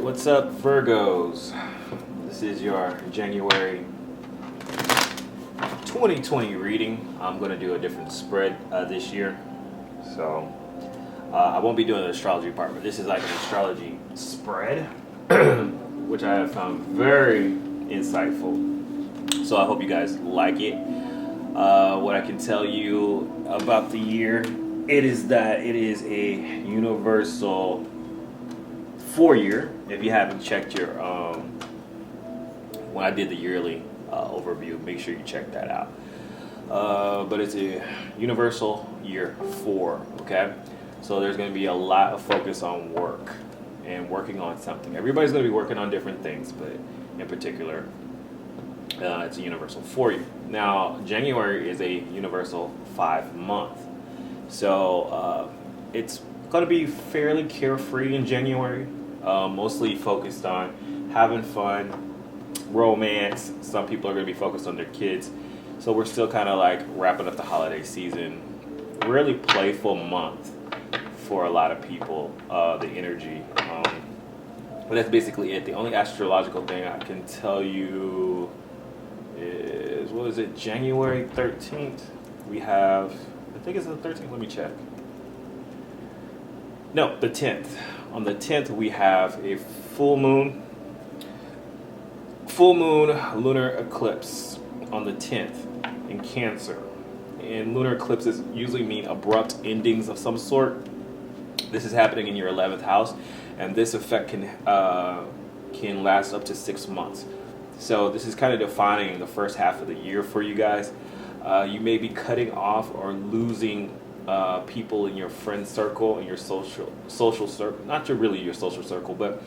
What's up, Virgos? This is your January 2020 reading. I'm going to do a different spread this year. So, I won't be doing the astrology part, but this is like an astrology spread, which I have found very insightful. So I hope you guys like it. What I can tell you about the year, it is that it is a universal 4-year. If you haven't checked your when I did the yearly overview, make sure you check that out. But it's a universal year 4. Okay, so there's going to be a lot of focus on work and working on something. Everybody's going to be working on different things, but in particular, it's a universal 4-year. Now, January is a universal 5-month, so it's going to be fairly carefree in January. Mostly focused on having fun, romance. Some people are going to be focused on their kids. So we're still kind of like wrapping up the holiday season. Really playful month for a lot of people, the energy. But that's basically it. The only astrological thing I can tell you is, what is it, January 13th? We have, I think it's the 13th. Let me check. No, the 10th. On the 10th, we have a full moon lunar eclipse on the 10th in Cancer. And lunar eclipses usually mean abrupt endings of some sort. This is happening in your 11th house, and this effect can last up to 6 months. So this is kind of defining the first half of the year for you guys. You may be cutting off or losing people in your friend circle, in your social circle, not really your social circle, but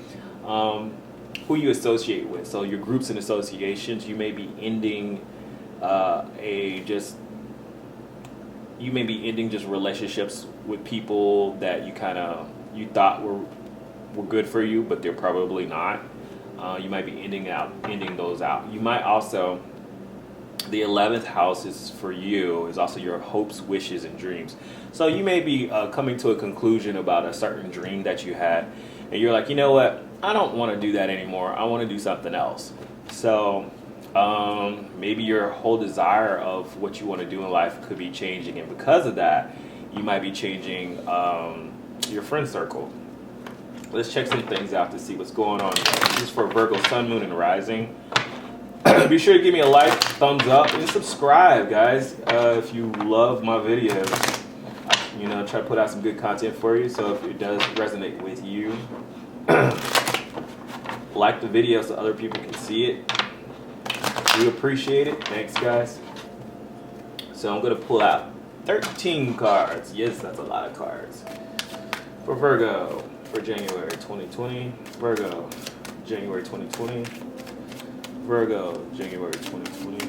who you associate with. So your groups and associations, you may be ending just relationships with people that you thought were good for you, but they're probably not. You might be ending those out. You might also, the 11th house is also your hopes, wishes, and dreams. So you may be coming to a conclusion about a certain dream that you had, and you're like, you know what? I don't want to do that anymore. I want to do something else. So maybe your whole desire of what you want to do in life could be changing, and because of that, you might be changing your friend circle. Let's check some things out to see what's going on. This is for Virgo, Sun, Moon, and Rising. Be sure to give me a like, thumbs up, and subscribe, guys, if you love my videos. Try to put out some good content for you, so if it does resonate with you, like the video so other people can see it. We appreciate it. Thanks, guys. So I'm going to pull out 13 cards. Yes, that's a lot of cards. For Virgo, for January 2020. Virgo, January 2020. Virgo, January 2020.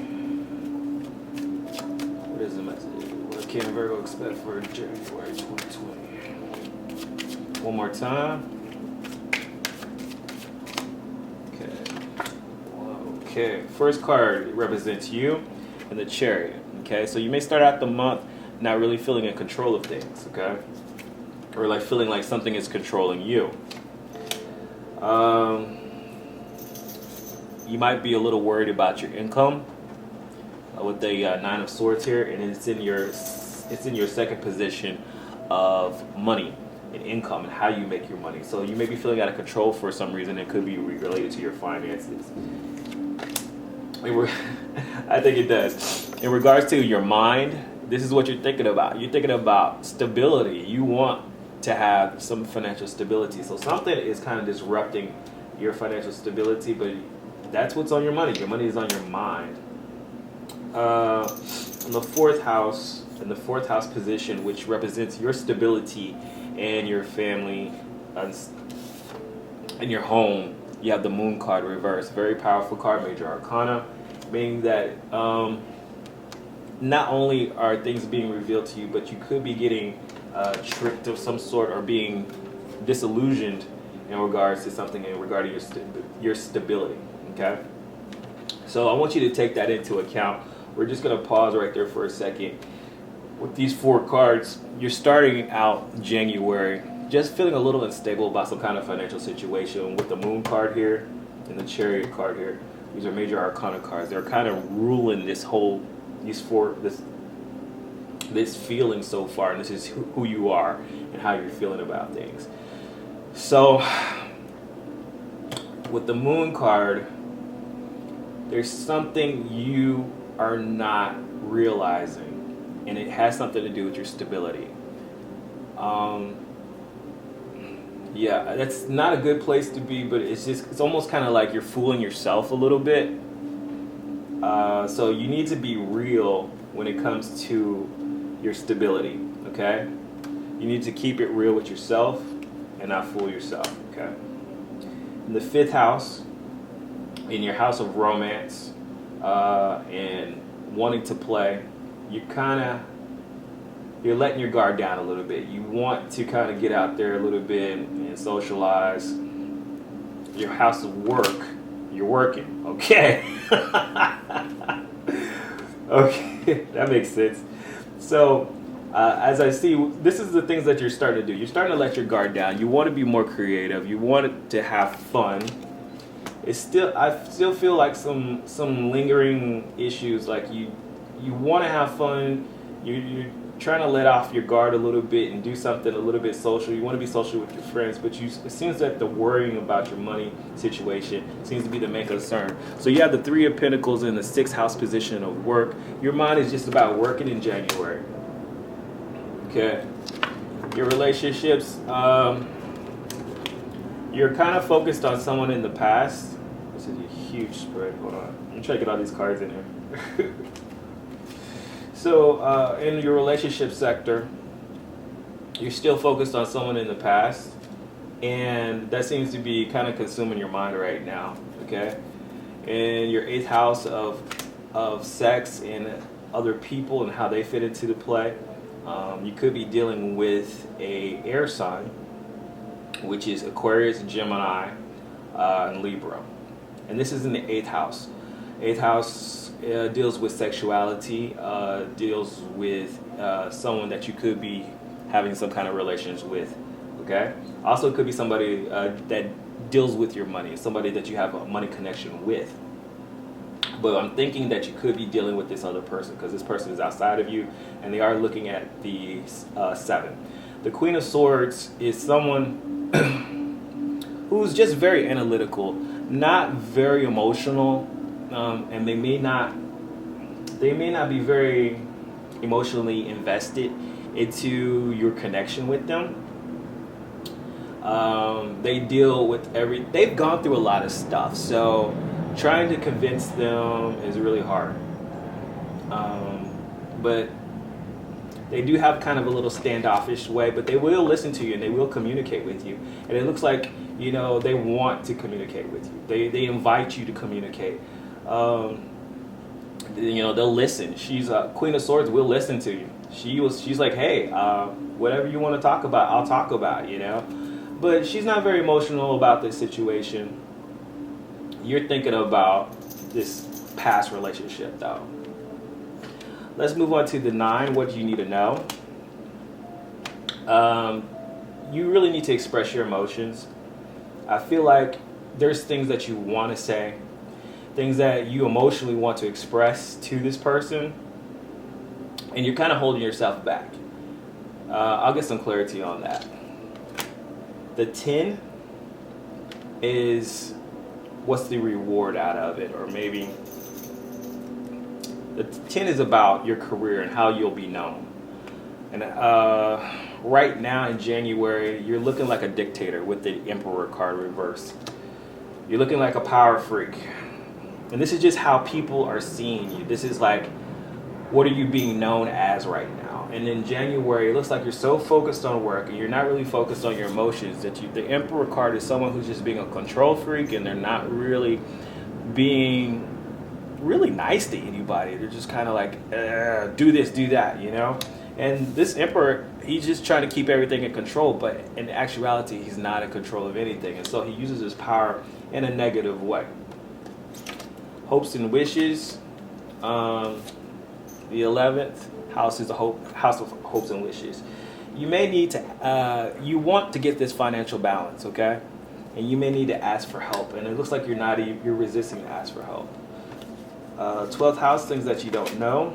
What is the message? What can Virgo expect for January 2020? One more time. Okay. First card represents you and the Chariot. Okay, so you may start out the month not really feeling in control of things. Okay, or like feeling like something is controlling you. You might be a little worried about your income with the 9 of Swords here, and it's in your second position of money and income and how you make your money. So you may be feeling out of control for some reason. It could be related to your finances. I think it does. In regards to your mind, this is what you're thinking about. You're thinking about stability. You want to have some financial stability. So something is kind of disrupting your financial stability, but that's what's on your money. Your money is on your mind. In the 4th house position, which represents your stability and your family and your home, you have the Moon card reversed. Very powerful card, Major Arcana, meaning that not only are things being revealed to you, but you could be getting tricked of some sort or being disillusioned in regards to something in regard to your stability. Okay, so I want you to take that into account. We're just going to pause right there for a second. With these 4 cards, you're starting out January just feeling a little unstable about some kind of financial situation with the Moon card here and the Chariot card here. These are major arcana cards. They're kind of ruling this feeling so far, and this is who you are and how you're feeling about things. So with the Moon card, there's something you are not realizing, and it has something to do with your stability. Yeah, that's not a good place to be, but it's almost kind of like you're fooling yourself a little bit. So you need to be real when it comes to your stability, okay? You need to keep it real with yourself and not fool yourself, okay? In the 5th house, in your house of romance and wanting to play, you're letting your guard down a little bit. You want to kind of get out there a little bit and socialize. Your house of work, you're working, okay? Okay, that makes sense. So, as I see, this is the things that you're starting to do. You're starting to let your guard down. You want to be more creative. You want to have fun. I still feel like some lingering issues. Like you want to have fun. You're trying to let off your guard a little bit and do something a little bit social. You want to be social with your friends, but it seems that the worrying about your money situation seems to be the main concern. So you have the 3 of Pentacles in the 6th house position of work. Your mind is just about working in January. Okay. Your relationships, you're kind of focused on someone in the past. This is a huge spread. Hold on. I'm trying to get all these cards in here. So, in your relationship sector, you're still focused on someone in the past, and that seems to be kind of consuming your mind right now, okay? In your 8th house of sex and other people and how they fit into the play, you could be dealing with a air sign, which is Aquarius, Gemini, and Libra. And this is in the 8th house. 8th house deals with sexuality, deals with someone that you could be having some kind of relations with, okay? Also, it could be somebody that deals with your money, somebody that you have a money connection with. But I'm thinking that you could be dealing with this other person because this person is outside of you, and they are looking at the 7. The Queen of Swords is someone who's just very analytical, not very emotional. And they may not be very emotionally invested into your connection with them. They deal with they've gone through a lot of stuff, so trying to convince them is really hard. But they do have kind of a little standoffish way, but they will listen to you and they will communicate with you. And it looks like, they want to communicate with you. They invite you to communicate. They'll listen. She's a Queen of Swords, will listen to you. She's like, hey, whatever you want to talk about, I'll talk about, But she's not very emotional about this situation. You're thinking about this past relationship, though. Let's move on to the 9. What do you need to know? You really need to express your emotions. I feel like there's things that you want to say, things that you emotionally want to express to this person, and you're kind of holding yourself back. I'll get some clarity on that. The 10 is what's the reward out of it, or maybe the 10 is about your career and how you'll be known. And right now in January, you're looking like a dictator with the Emperor card reversed. You're looking like a power freak. And this is just how people are seeing you. This is like, what are you being known as right now? And in January, it looks like you're so focused on work and you're not really focused on your emotions that the Emperor card is someone who's just being a control freak, and they're not really being really nice to anybody. They're just kind of like, do this, do that, And this Emperor, he's just trying to keep everything in control, but in actuality, he's not in control of anything. And so he uses his power in a negative way. Hopes and wishes. The 11th house is a house of hopes and wishes. you may need to, you want to get this financial balance, okay? And you may need to ask for help. And it looks like you're resisting to ask for help. 12th house, things that you don't know.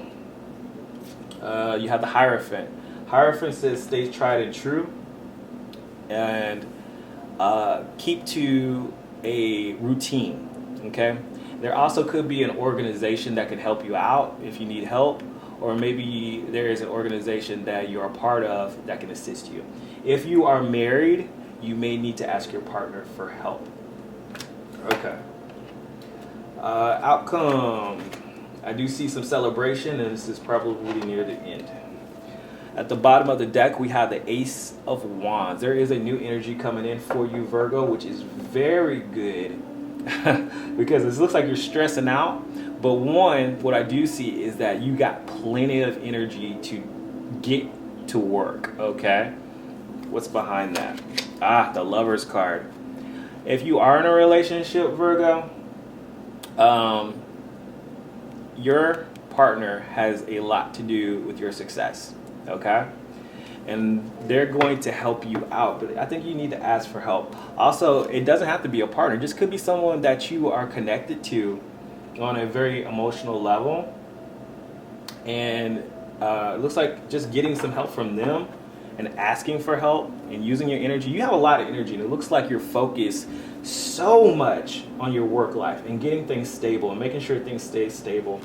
You have the Hierophant. Hierophant says stay tried and true. And keep to a routine, okay? There also could be an organization that can help you out if you need help, or maybe there is an organization that you're a part of that can assist you. If you are married, you may need to ask your partner for help. Okay. Outcome. I do see some celebration, and this is probably near the end. At the bottom of the deck, we have the Ace of Wands. There is a new energy coming in for you, Virgo, which is very good because it looks like you're stressing out. But one, what I do see is that you got plenty of energy to get to work, okay? What's behind that? Ah, the Lover's card. If you are in a relationship, Virgo, your partner has a lot to do with your success, okay? And they're going to help you out, but I think you need to ask for help. Also, it doesn't have to be a partner. It just could be someone that you are connected to on a very emotional level. And it looks like just getting some help from them and asking for help and using your energy. You have a lot of energy, and it looks like you're focused so much on your work life and getting things stable and making sure things stay stable.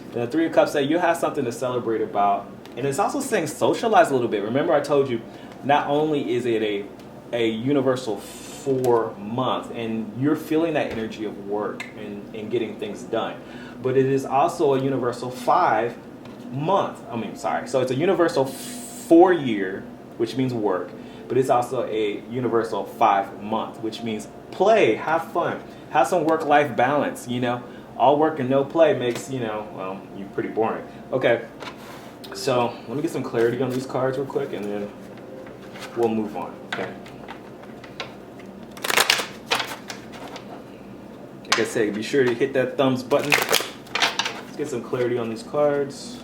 And the Three of Cups say you have something to celebrate about. And it's also saying socialize a little bit. Remember I told you, not only is it a universal 4 month, and you're feeling that energy of work and getting things done, but it is also a universal 5 month. So it's a universal 4 year, which means work, but it's also a universal 5 month, which means play, have fun, have some work-life balance. You know, all work and no play makes, well, you're pretty boring. Okay, so let me get some clarity on these cards real quick, and then we'll move on. Okay. Like I said, be sure to hit that thumbs button. Let's get some clarity on these cards.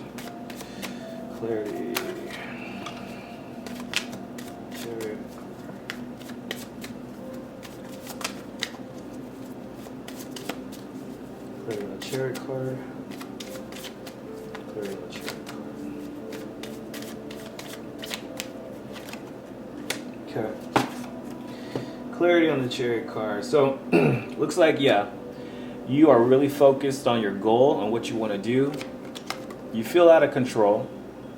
Clarity. Clarity on the Chariot card. Clarity on the Chariot card. Okay. Clarity on the Chariot card. So, looks like, yeah, you are really focused on your goal, on what you want to do. You feel out of control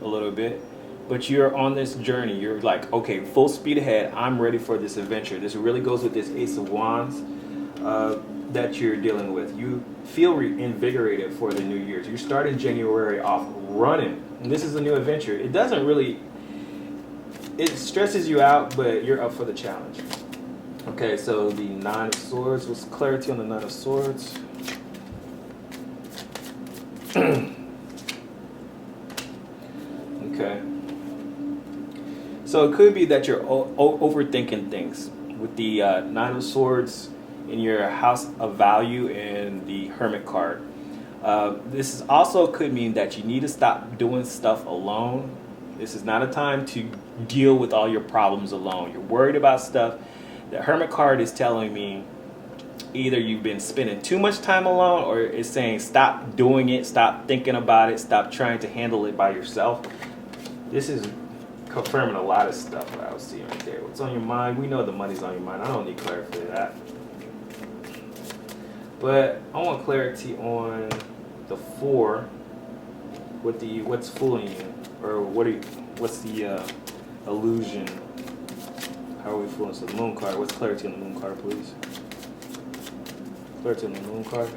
a little bit, but you're on this journey. You're like, okay, full speed ahead. I'm ready for this adventure. This really goes with this Ace of Wands that you're dealing with. You feel invigorated for the new year. You're starting January off running, and this is a new adventure. It doesn't really, it stresses you out, but you're up for the challenge. Okay, so the Nine of Swords. What's clarity on the Nine of Swords? Okay. So it could be that you're overthinking things with the Nine of Swords in your House of Value and the Hermit card. This is also could mean that you need to stop doing stuff alone. This is not a time to deal with all your problems alone. You're worried about stuff. The Hermit card is telling me either you've been spending too much time alone, or it's saying stop doing it, stop thinking about it, stop trying to handle it by yourself. This is confirming a lot of stuff that I was seeing right there. What's on your mind? We know the money's on your mind. I don't need clarity for that. But I want clarity on the 4 with the what's fooling you, or what's the illusion. How are we fooling? So the Moon card. What's clarity on the Moon card, please? Clarity on the Moon card.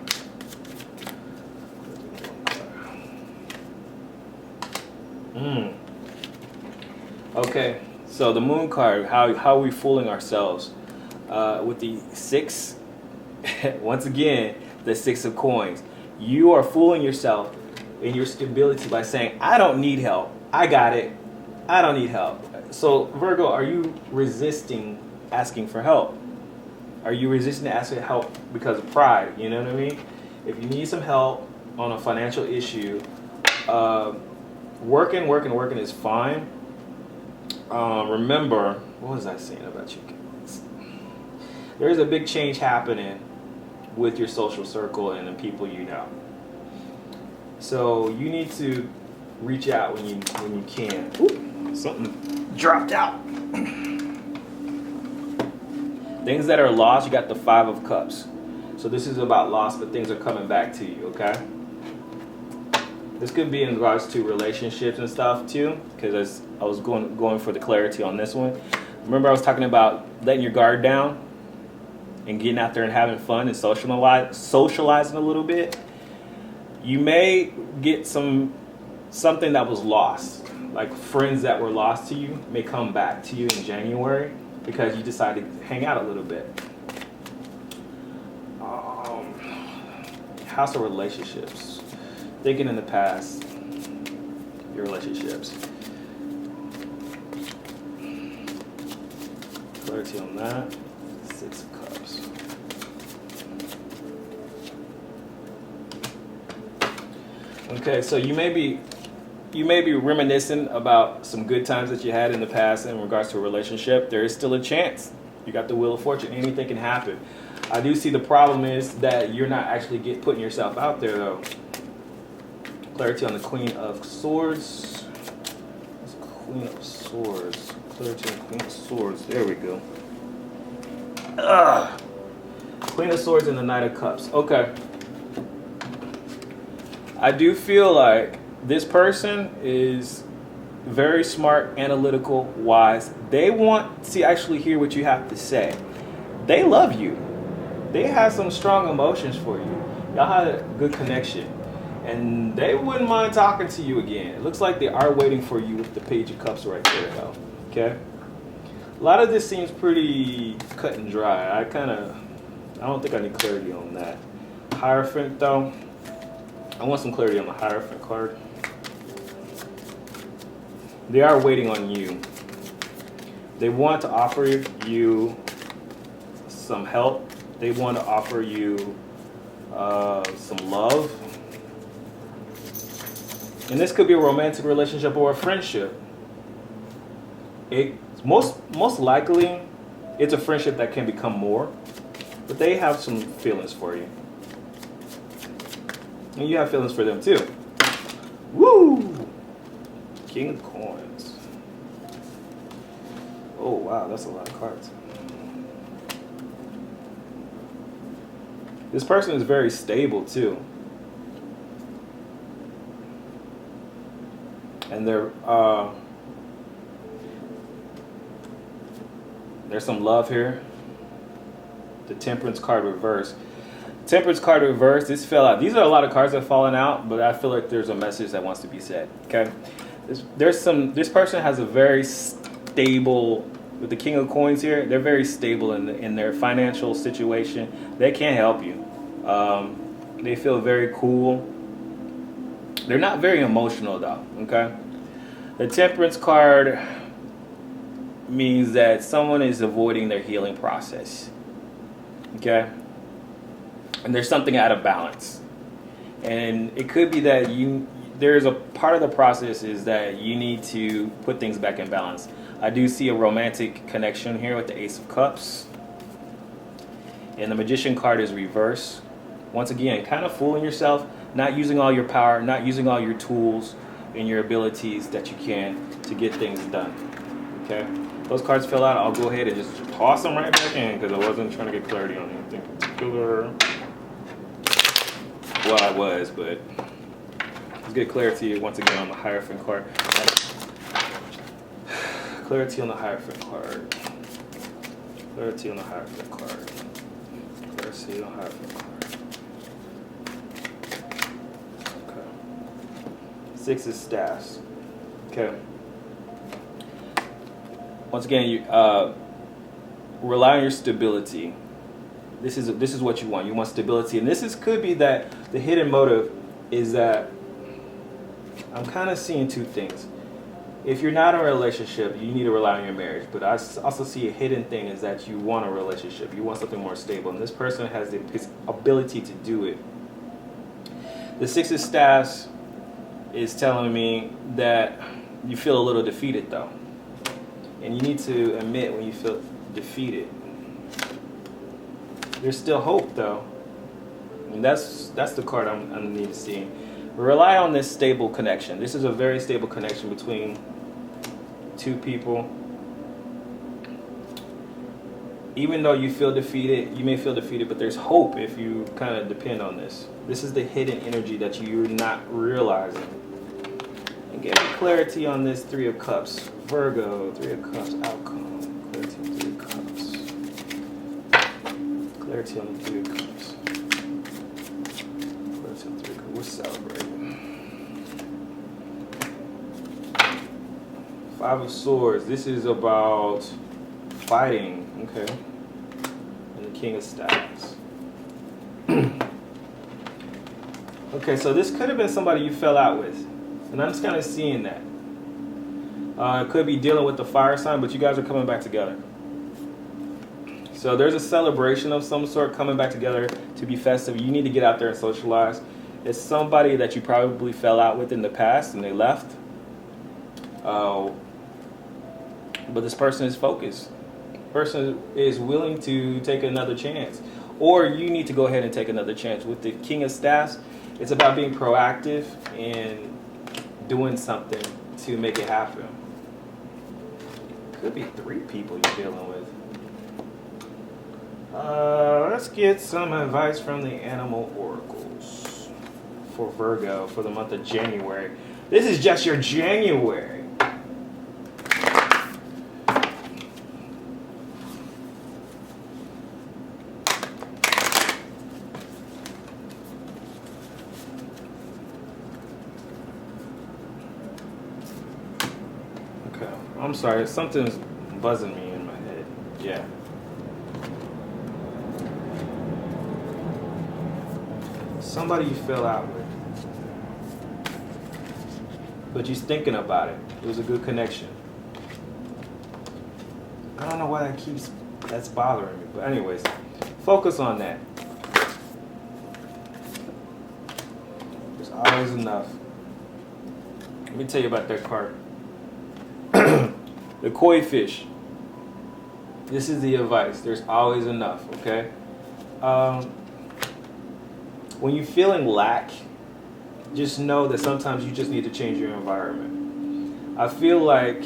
Okay, so the Moon card. How are we fooling ourselves? With the 6, once again, the 6 of coins. You are fooling yourself in your stability by saying, I don't need help. I got it. I don't need help. So, Virgo, are you resisting asking for help? Are you resisting asking help because of pride? You know what I mean? If you need some help on a financial issue, working is fine. Remember, what was I saying about you guys? There's a big change happening with your social circle and the people you know. So you need to reach out when you can. Ooh, something dropped out. Things that are lost, you got the 5 of Cups. So this is about loss, but things are coming back to you, okay? This could be in regards to relationships and stuff too, because I was going for the clarity on this one. Remember I was talking about letting your guard down and getting out there and having fun and socializing a little bit. You may get something that was lost, like friends that were lost to you may come back to you in January because you decided to hang out a little bit. House of relationships. Thinking in the past, your relationships. Clarity on that. 6 of Cups. Okay, so you may be reminiscing about some good times that you had in the past in regards to a relationship. There is still a chance. You got the Wheel of Fortune. Anything can happen. I do see the problem is that you're not actually putting yourself out there though. Clarity on the Queen of Swords. Queen of Swords. Clarity on the Queen of Swords. There we go. Queen of Swords and the Knight of Cups. Okay. I do feel like this person is very smart, analytical, wise. They want to actually hear what you have to say. They love you. They have some strong emotions for you. Y'all had a good connection. And they wouldn't mind talking to you again. It looks like they are waiting for you with the Page of Cups right there, though. Okay? A lot of this seems pretty cut and dry. I don't think I need clarity on that. Hierophant, though. I want some clarity on the Hierophant card. They are waiting on you. They want to offer you some help. They want to offer you some love. And this could be a romantic relationship or a friendship. Most likely, it's a friendship that can become more. But they have some feelings for you. And you have feelings for them too. Woo! King of Coins. Oh wow, that's a lot of cards. This person is very stable too. And there's some love here. The Temperance card reverse. Temperance card reverse, this fell out. These are a lot of cards that have fallen out, but I feel like there's a message that wants to be said. Okay? This person has a very stable, with the King of Coins here, they're very stable in their financial situation. They can't help you. They feel very cool. They're not very emotional though, okay? The Temperance card means that someone is avoiding their healing process, okay? And there's something out of balance. And it could be that there's a part of the process is that you need to put things back in balance. I do see a romantic connection here with the Ace of Cups. And the Magician card is reverse. Once again, kind of fooling yourself, not using all your power, not using all your tools and your abilities that you can to get things done. Okay? Those cards fell out. I'll go ahead and just toss them right back in because I wasn't trying to get clarity on anything particular. Well, I was, but let's get clarity once again on the Hierophant card. Clarity on the Hierophant card. Clarity on the Hierophant card. Clarity on the Hierophant card. Okay. 6 of Staffs. Okay. Once again, you rely on your stability. This is what you want. You want stability, and could be that the hidden motive is that I'm kind of seeing two things. If you're not in a relationship, you need to rely on your marriage. But I also see a hidden thing is that you want a relationship. You want something more stable, and this person has the ability to do it. The 6 of Staffs is telling me that you feel a little defeated, though. And you need to admit when you feel defeated. There's still hope, though. And that's the card I need to see. Rely on this stable connection. This is a very stable connection between two people. Even though you feel defeated, you may feel defeated, but there's hope if you kind of depend on this. This is the hidden energy that you're not realizing. And get clarity on this Three of Cups. Virgo, Three of Cups, outcome. Clarity on Three of Cups. Clarity on the Three of Cups. Clarity on Three of Cups. We're celebrating. Five of Swords. This is about fighting. Okay. And the King of Staves. Okay, so this could have been somebody you fell out with. And I'm just kind of seeing that. It could be dealing with the fire sign, but you guys are coming back together. So there's a celebration of some sort coming back together to be festive. You need to get out there and socialize. It's somebody that you probably fell out with in the past and they left. But this person is focused. Person is willing to take another chance, or you need to go ahead and take another chance. With the King of Staffs, it's about being proactive and doing something to make it happen. Could be three people you're dealing with. Let's get some advice from the animal oracles for Virgo for the month of January. This is just your January. I'm sorry, something's buzzing me in my head. Yeah. Somebody you fell out with. But you're thinking about it. It was a good connection. I don't know why that's bothering me. But anyways, focus on that. There's always enough. Let me tell you about that card. The koi fish. This is the advice. There's always enough, okay? When you're feeling lack, just know that sometimes you just need to change your environment. I feel like,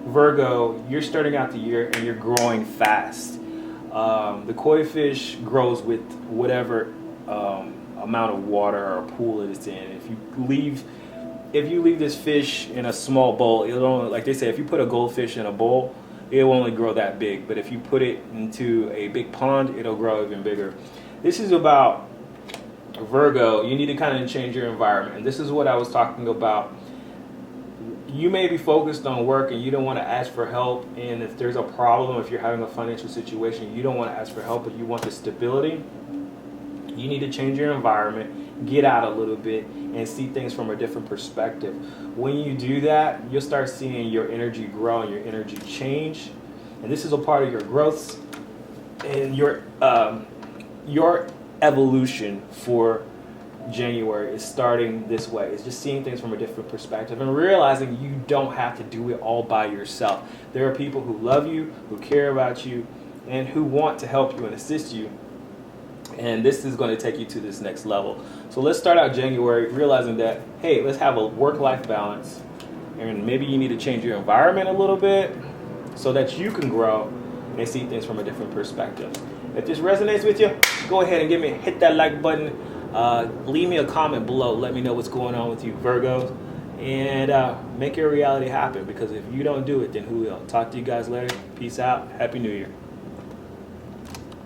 Virgo, you're starting out the year and you're growing fast. The koi fish grows with whatever amount of water or pool it is in. If you leave this fish in a small bowl, it'll only, like they say, if you put a goldfish in a bowl, it will only grow that big. But if you put it into a big pond, it'll grow even bigger. This is about Virgo. You need to kind of change your environment. And this is what I was talking about. You may be focused on work and you don't want to ask for help. And if there's a problem, if you're having a financial situation, you don't want to ask for help, but you want the stability. You need to change your environment, get out a little bit, and see things from a different perspective. When you do that, you'll start seeing your energy grow and your energy change. And this is a part of your growth and your evolution for January is starting this way. It's just seeing things from a different perspective and realizing you don't have to do it all by yourself. There are people who love you, who care about you, and who want to help you and assist you. And this is going to take you to this next level. So let's start out January realizing that, hey, let's have a work-life balance. And maybe you need to change your environment a little bit so that you can grow and see things from a different perspective. If this resonates with you, go ahead and hit that like button. Leave me a comment below. Let me know what's going on with you, Virgos. And make your reality happen, because if you don't do it, then who will? Talk to you guys later. Peace out. Happy New Year.